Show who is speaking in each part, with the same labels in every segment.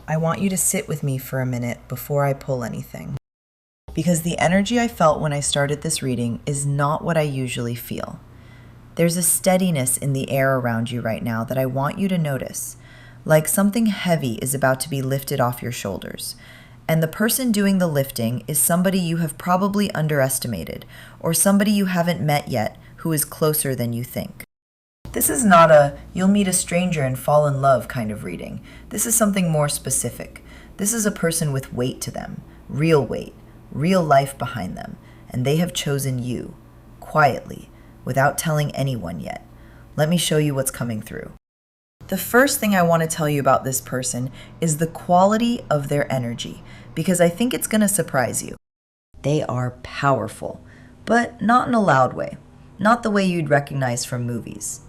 Speaker 1: I want you to sit with me for a minute before I pull anything. Because the energy I felt when I started this reading is not what I usually feel. There's a steadiness in the air around you right now that I want you to notice, like something heavy is about to be lifted off your shoulders. And the person doing the lifting is somebody you have probably underestimated, or somebody you haven't met yet who is closer than you think. This is not a you'll meet a stranger and fall in love kind of reading. This is something more specific. This is a person with weight to them, real weight, real life behind them, and they have chosen you, quietly, without telling anyone yet. Let me show you what's coming through. The first thing I want to tell you about this person is the quality of their energy, because I think it's going to surprise you. They are powerful, but not in a loud way, not the way you'd recognize from movies.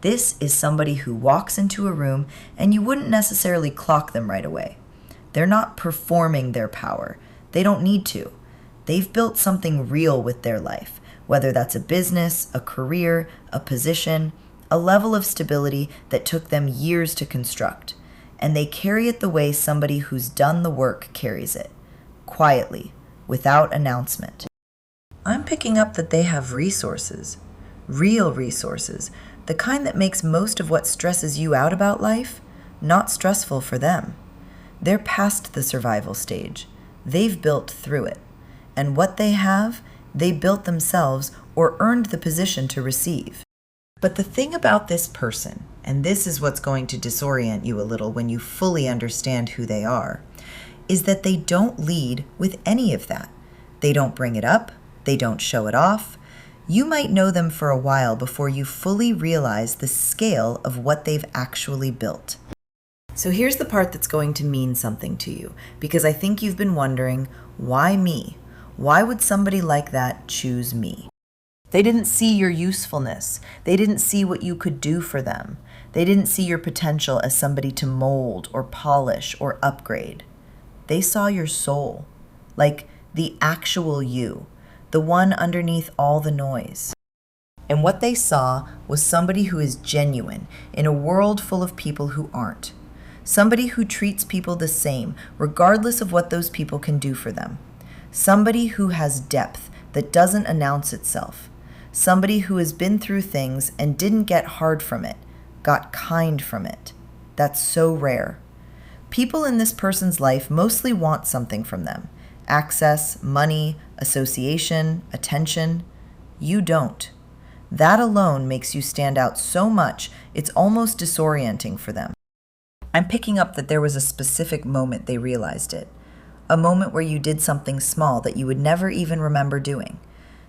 Speaker 1: This is somebody who walks into a room and you wouldn't necessarily clock them right away. They're not performing their power. They don't need to. They've built something real with their life, whether that's a business, a career, a position, a level of stability that took them years to construct. And they carry it the way somebody who's done the work carries it, quietly, without announcement. I'm picking up that they have resources, real resources, the kind that makes most of what stresses you out about life not stressful for them. They're past the survival stage. They've built through it. And what they have, they built themselves or earned the position to receive. But the thing about this person, and this is what's going to disorient you a little when you fully understand who they are, is that they don't lead with any of that. They don't bring it up. They don't show it off. You might know them for a while before you fully realize the scale of what they've actually built. So here's the part that's going to mean something to you, because I think you've been wondering, why me? Why would somebody like that choose me? They didn't see your usefulness. They didn't see what you could do for them. They didn't see your potential as somebody to mold or polish or upgrade. They saw your soul, like the actual you, the one underneath all the noise. And what they saw was somebody who is genuine in a world full of people who aren't. Somebody who treats people the same, regardless of what those people can do for them. Somebody who has depth that doesn't announce itself. Somebody who has been through things and didn't get hard from it, got kind from it. That's so rare. People in this person's life mostly want something from them. Access, money, association, attention. You don't. That alone makes you stand out so much, it's almost disorienting for them. I'm picking up that there was a specific moment they realized it. A moment where you did something small that you would never even remember doing.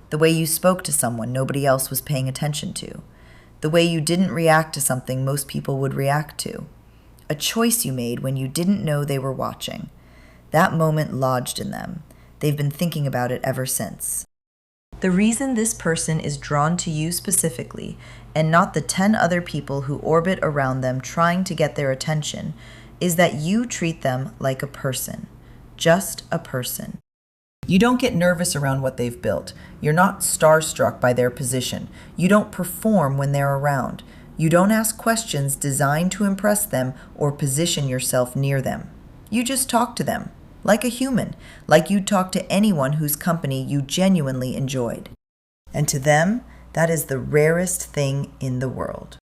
Speaker 1: The way you spoke to someone nobody else was paying attention to. The way you didn't react to something most people would react to. A choice you made when you didn't know they were watching. That moment lodged in them. They've been thinking about it ever since. The reason this person is drawn to you specifically, and not the 10 other people who orbit around them trying to get their attention, is that you treat them like a person. Just a person. You don't get nervous around what they've built. You're not starstruck by their position. You don't perform when they're around. You don't ask questions designed to impress them or position yourself near them. You just talk to them, like a human, like you'd talk to anyone whose company you genuinely enjoyed. And to them, that is the rarest thing in the world.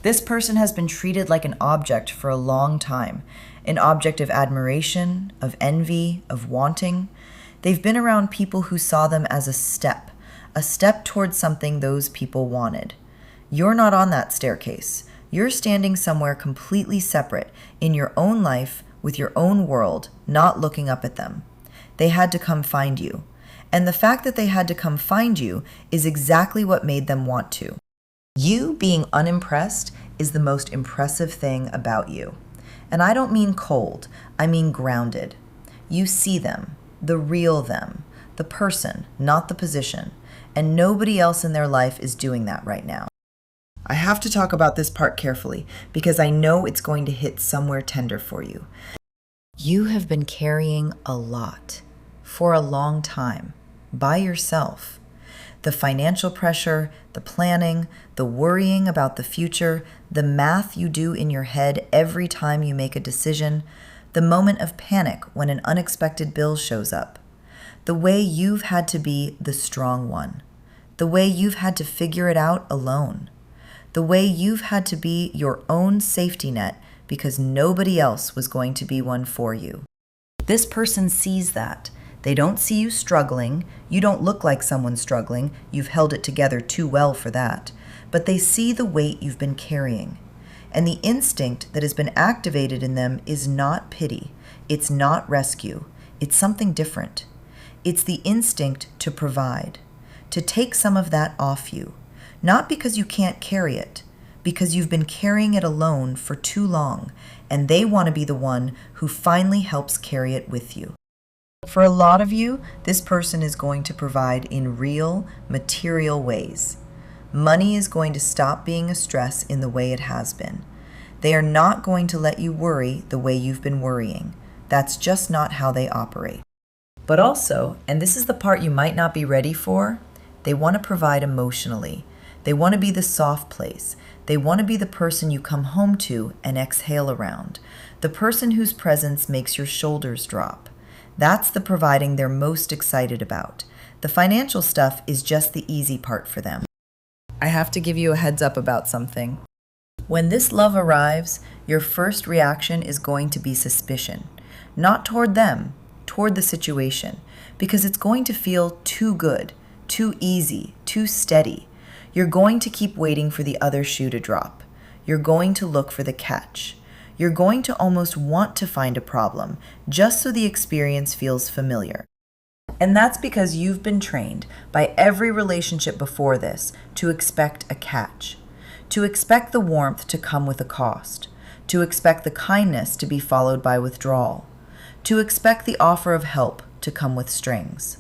Speaker 1: This person has been treated like an object for a long time, an object of admiration, of envy, of wanting. They've been around people who saw them as a step towards something those people wanted. You're not on that staircase. You're standing somewhere completely separate, in your own life, with your own world, not looking up at them. They had to come find you. And the fact that they had to come find you is exactly what made them want to. You being unimpressed is the most impressive thing about you. And I don't mean cold, I mean grounded. You see them, the real them, the person, not the position. And nobody else in their life is doing that right now. I have to talk about this part carefully because I know it's going to hit somewhere tender for you. You have been carrying a lot for a long time by yourself. The financial pressure, the planning, the worrying about the future, the math you do in your head every time you make a decision, the moment of panic when an unexpected bill shows up, the way you've had to be the strong one, the way you've had to figure it out alone, the way you've had to be your own safety net because nobody else was going to be one for you. This person sees that. They don't see you struggling. You don't look like someone struggling. You've held it together too well for that. But they see the weight you've been carrying. And the instinct that has been activated in them is not pity. It's not rescue. It's something different. It's the instinct to provide, to take some of that off you. Not because you can't carry it, because you've been carrying it alone for too long, and they want to be the one who finally helps carry it with you. For a lot of you, this person is going to provide in real, material ways. Money is going to stop being a stress in the way it has been. They are not going to let you worry the way you've been worrying. That's just not how they operate. But also, and this is the part you might not be ready for, they want to provide emotionally. They want to be the soft place. They want to be the person you come home to and exhale around. The person whose presence makes your shoulders drop. That's the providing they're most excited about. The financial stuff is just the easy part for them. I have to give you a heads up about something. When this love arrives, your first reaction is going to be suspicion. Not toward them, toward the situation, because it's going to feel too good, too easy, too steady. You're going to keep waiting for the other shoe to drop. You're going to look for the catch. You're going to almost want to find a problem, just so the experience feels familiar. And that's because you've been trained by every relationship before this to expect a catch, to expect the warmth to come with a cost, to expect the kindness to be followed by withdrawal, to expect the offer of help to come with strings.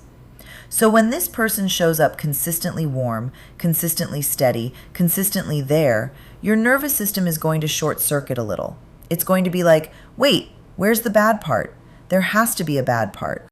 Speaker 1: So when this person shows up consistently warm, consistently steady, consistently there, your nervous system is going to short circuit a little. It's going to be like, wait, where's the bad part? There has to be a bad part.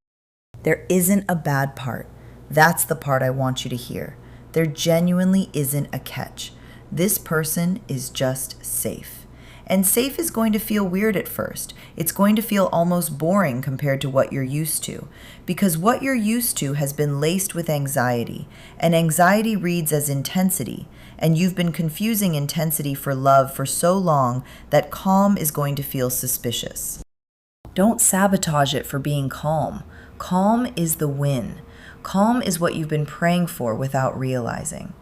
Speaker 1: There isn't a bad part. That's the part I want you to hear. There genuinely isn't a catch. This person is just safe. And safe is going to feel weird at first. It's going to feel almost boring compared to what you're used to, because what you're used to has been laced with anxiety, and anxiety reads as intensity, and you've been confusing intensity for love for so long that calm is going to feel suspicious. Don't sabotage it for being calm. Calm is the win. Calm is what you've been praying for without realizing.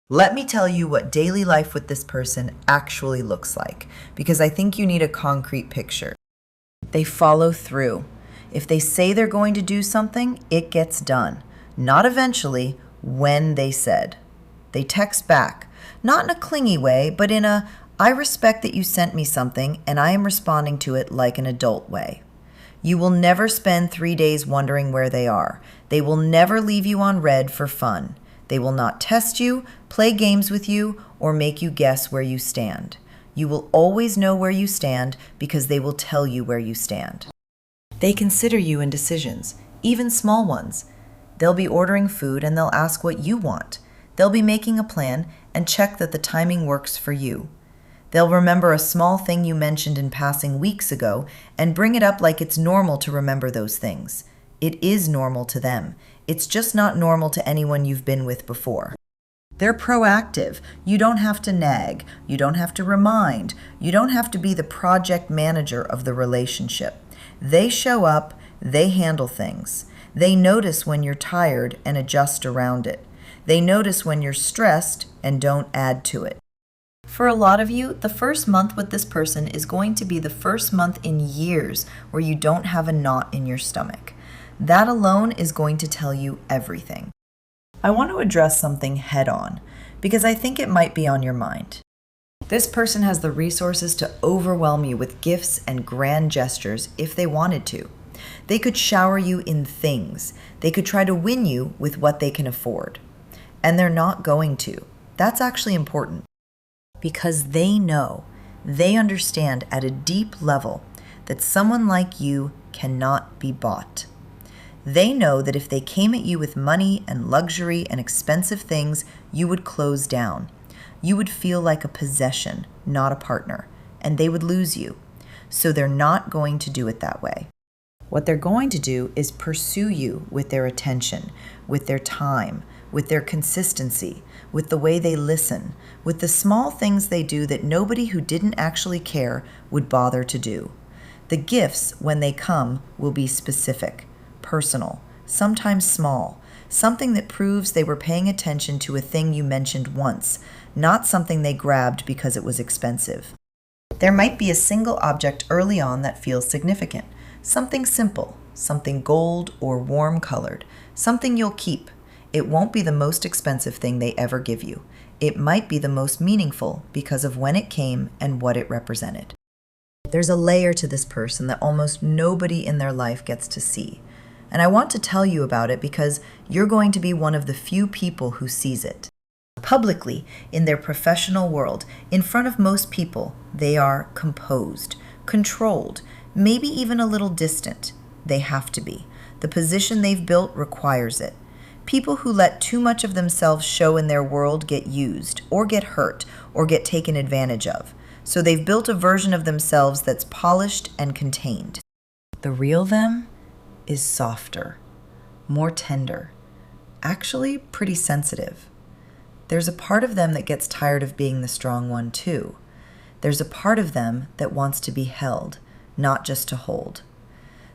Speaker 1: Let me tell you what daily life with this person actually looks like, because I think you need a concrete picture. They follow through. If they say they're going to do something, it gets done. Not eventually, when they said. They text back, not in a clingy way, but in a, I respect that you sent me something and I am responding to it like an adult way. You will never spend 3 days wondering where they are. They will never leave you on red for fun. They will not test you, play games with you, or make you guess where you stand. You will always know where you stand because they will tell you where you stand. They consider you in decisions, even small ones. They'll be ordering food and they'll ask what you want. They'll be making a plan and check that the timing works for you. They'll remember a small thing you mentioned in passing weeks ago and bring it up like it's normal to remember those things. It is normal to them. It's just not normal to anyone you've been with before. They're proactive. You don't have to nag. You don't have to remind. You don't have to be the project manager of the relationship. They show up. They handle things. They notice when you're tired and adjust around it. They notice when you're stressed and don't add to it. For a lot of you, the first month with this person is going to be the first month in years where you don't have a knot in your stomach. That alone is going to tell you everything. I want to address something head on because I think it might be on your mind. This person has the resources to overwhelm you with gifts and grand gestures if they wanted to. They could shower you in things. They could try to win you with what they can afford. And they're not going to. That's actually important because they know, they understand at a deep level that someone like you cannot be bought. They know that if they came at you with money and luxury and expensive things, you would close down. You would feel like a possession, not a partner, and they would lose you. so they're not going to do it that way. What they're going to do is pursue you with their attention, with their time, with their consistency, with the way they listen, with the small things they do that nobody who didn't actually care would bother to do. The gifts, when they come, will be specific, personal, sometimes small, something that proves they were paying attention to a thing you mentioned once, not something they grabbed because it was expensive. There might be a single object early on that feels significant, something simple, something gold or warm colored, something you'll keep. It won't be the most expensive thing they ever give you. It might be the most meaningful because of when it came and what it represented. There's a layer to this person that almost nobody in their life gets to see. And I want to tell you about it because you're going to be one of the few people who sees it. Publicly, in their professional world, in front of most people, they are composed, controlled, maybe even a little distant. They have to be. The position they've built requires it. People who let too much of themselves show in their world get used, or get hurt, or get taken advantage of. So they've built a version of themselves that's polished and contained. The real them is softer, more tender, actually pretty sensitive. There's a part of them that gets tired of being the strong one too. There's a part of them that wants to be held, not just to hold.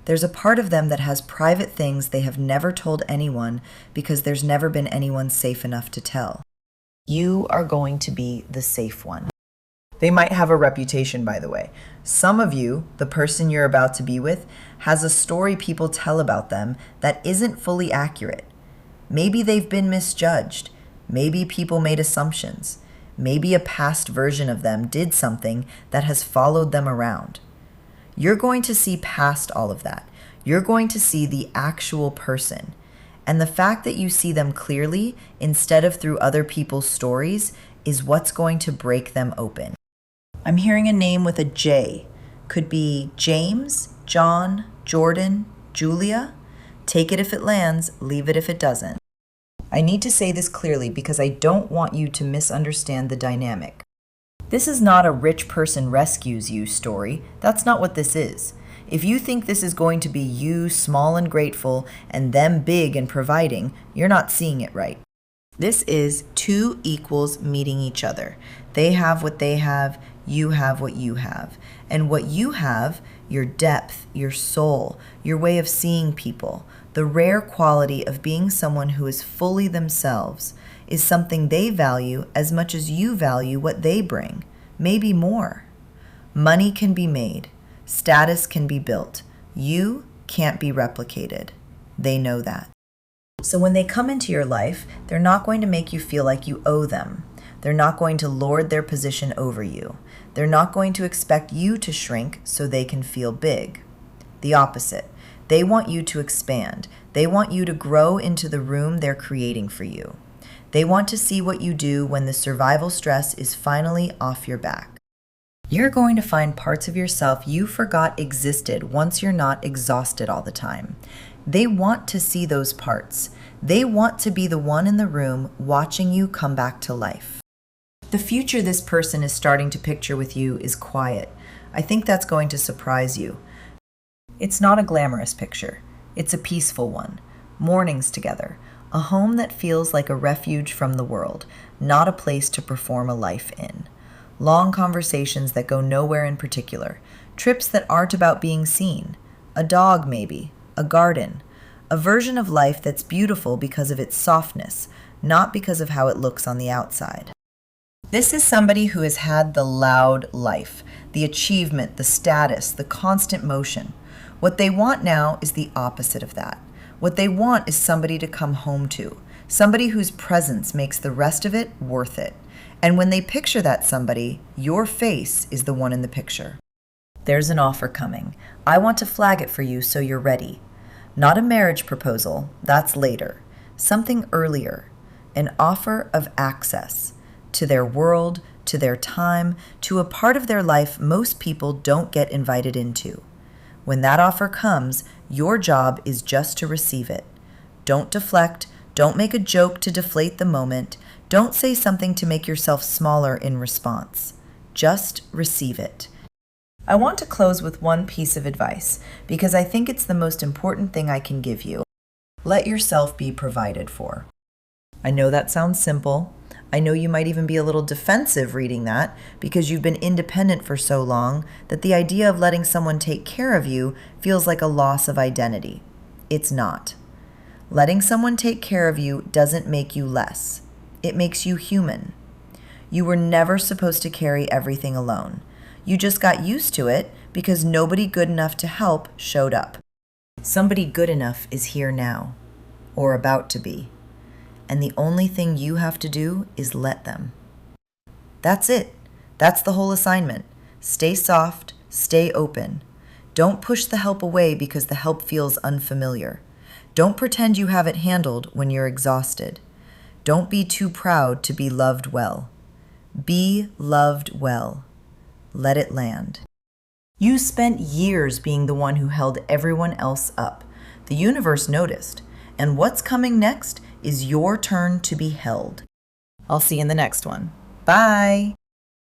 Speaker 1: There's a part of them that has private things they have never told anyone because there's never been anyone safe enough to tell. You are going to be the safe one. They might have a reputation, by the way. Some of you, the person you're about to be with, has a story people tell about them that isn't fully accurate. Maybe they've been misjudged. Maybe people made assumptions. Maybe a past version of them did something that has followed them around. You're going to see past all of that. You're going to see the actual person. And the fact that you see them clearly instead of through other people's stories is what's going to break them open. I'm hearing a name with a J. Could be James, John, Jordan, Julia. Take it if it lands, leave it if it doesn't. I need to say this clearly because I don't want you to misunderstand the dynamic. This is not a rich person rescues you story. That's not what this is. If you think this is going to be you small and grateful and them big and providing, you're not seeing it right. This is two equals meeting each other. They have what they have, you have what you have. And what you have, your depth, your soul, your way of seeing people, the rare quality of being someone who is fully themselves, is something they value as much as you value what they bring, maybe more. Money can be made. Status can be built. You can't be replicated. They know that. So when they come into your life, they're not going to make you feel like you owe them. They're not going to lord their position over you. They're not going to expect you to shrink so they can feel big. The opposite. They want you to expand. They want you to grow into the room they're creating for you. They want to see what you do when the survival stress is finally off your back. You're going to find parts of yourself you forgot existed once you're not exhausted all the time. They want to see those parts. They want to be the one in the room watching you come back to life. The future this person is starting to picture with you is quiet. I think that's going to surprise you. It's not a glamorous picture. It's a peaceful one. Mornings together. A home that feels like a refuge from the world, not a place to perform a life in. Long conversations that go nowhere in particular. Trips that aren't about being seen. A dog, maybe. A garden. A version of life that's beautiful because of its softness, not because of how it looks on the outside. This is somebody who has had the loud life, the achievement, the status, the constant motion. What they want now is the opposite of that. What they want is somebody to come home to, somebody whose presence makes the rest of it worth it. And when they picture that somebody, your face is the one in the picture. There's an offer coming. I want to flag it for you so you're ready. Not a marriage proposal, that's later. Something earlier. An offer of access to their world, to their time, to a part of their life most people don't get invited into. When that offer comes, your job is just to receive it. Don't deflect. Don't make a joke to deflate the moment. Don't say something to make yourself smaller in response. Just receive it. I want to close with one piece of advice because I think it's the most important thing I can give you. Let yourself be provided for. I know that sounds simple. I know you might even be a little defensive reading that because you've been independent for so long that the idea of letting someone take care of you feels like a loss of identity. It's not. Letting someone take care of you doesn't make you less. It makes you human. You were never supposed to carry everything alone. You just got used to it because nobody good enough to help showed up. Somebody good enough is here now, or about to be. And the only thing you have to do is let them. That's it. That's the whole assignment. Stay soft, stay open. Don't push the help away because the help feels unfamiliar. Don't pretend you have it handled when you're exhausted. Don't be too proud to be loved well. Be loved well. Let it land. You spent years being the one who held everyone else up. The universe noticed. And what's coming next is your turn to be held. I'll see you in the next one. Bye.